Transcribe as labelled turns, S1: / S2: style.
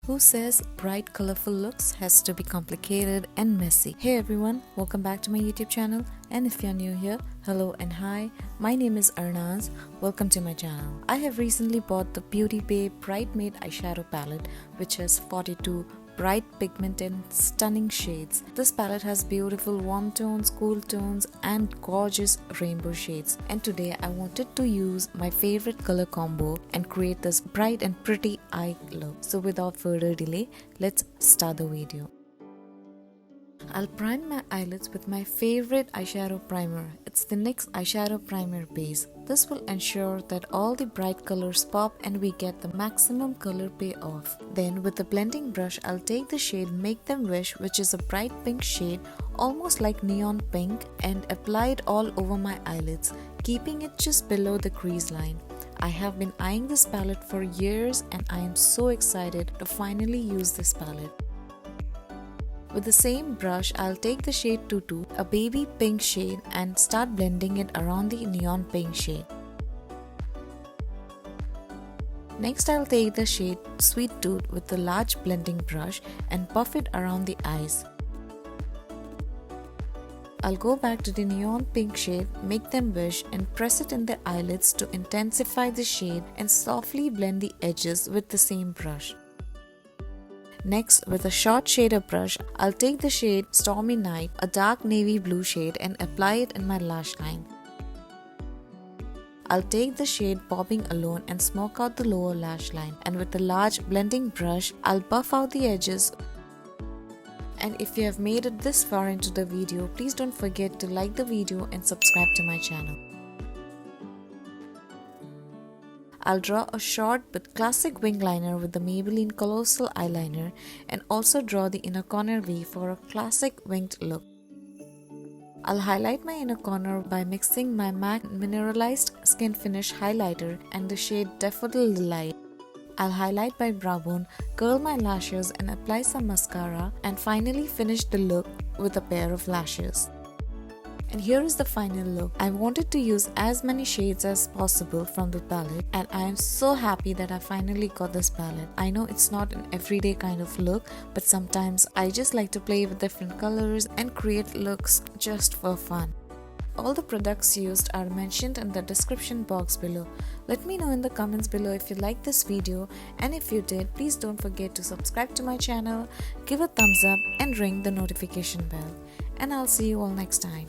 S1: Who says bright colorful looks has to be complicated and messy? Hey everyone, welcome back to my YouTube channel, and if you're new here, hello and hi, my name is Arnaz. Welcome to my channel. I have recently bought the Beauty Bay Bright Made Eyeshadow Palette, which has 42 bright pigmented stunning shades. This palette has beautiful warm tones, cool tones and gorgeous rainbow shades, and today I wanted to use my favorite color combo and create this bright and pretty eye look. So without further delay, let's start the video. I'll prime my eyelids with my favorite eyeshadow primer. It's the NYX Eyeshadow Primer Base. This will ensure that all the bright colors pop and we get the maximum color payoff. Then with the blending brush, I'll take the shade Make Them Wish, which is a bright pink shade, almost like neon pink, and apply it all over my eyelids, keeping it just below the crease line. I have been eyeing this palette for years and I am so excited to finally use this palette. With the same brush, I'll take the shade Tutu, a baby pink shade, and start blending it around the neon pink shade. Next, I'll take the shade Sweet Tooth with the large blending brush and buff it around the eyes. I'll go back to the neon pink shade, Make Them Wish, and press it in the eyelids to intensify the shade and softly blend the edges with the same brush. Next, with a short shader brush, I'll take the shade Stormy Night, a dark navy blue shade, and apply it in my lash line. I'll take the shade Bobbing Alone and smoke out the lower lash line, and with a large blending brush, I'll buff out the edges. And if you have made it this far into the video, please don't forget to like the video and subscribe to my channel. I'll draw a short but classic wing liner with the Maybelline Colourful eyeliner and also draw the inner corner V for a classic winged look. I'll highlight my inner corner by mixing my MAC Mineralized Skin Finish highlighter and the shade Daffodil Delight. I'll highlight my brow bone, curl my lashes and apply some mascara, and finally finish the look with a pair of lashes. And here is the final look. I wanted to use as many shades as possible from the palette, and I am so happy that I finally got this palette. I know it's not an everyday kind of look, but sometimes I just like to play with different colors and create looks just for fun. All the products used are mentioned in the description box below. Let me know in the comments below if you liked this video, and if you did, please don't forget to subscribe to my channel, give a thumbs up and ring the notification bell. And I'll see you all next time.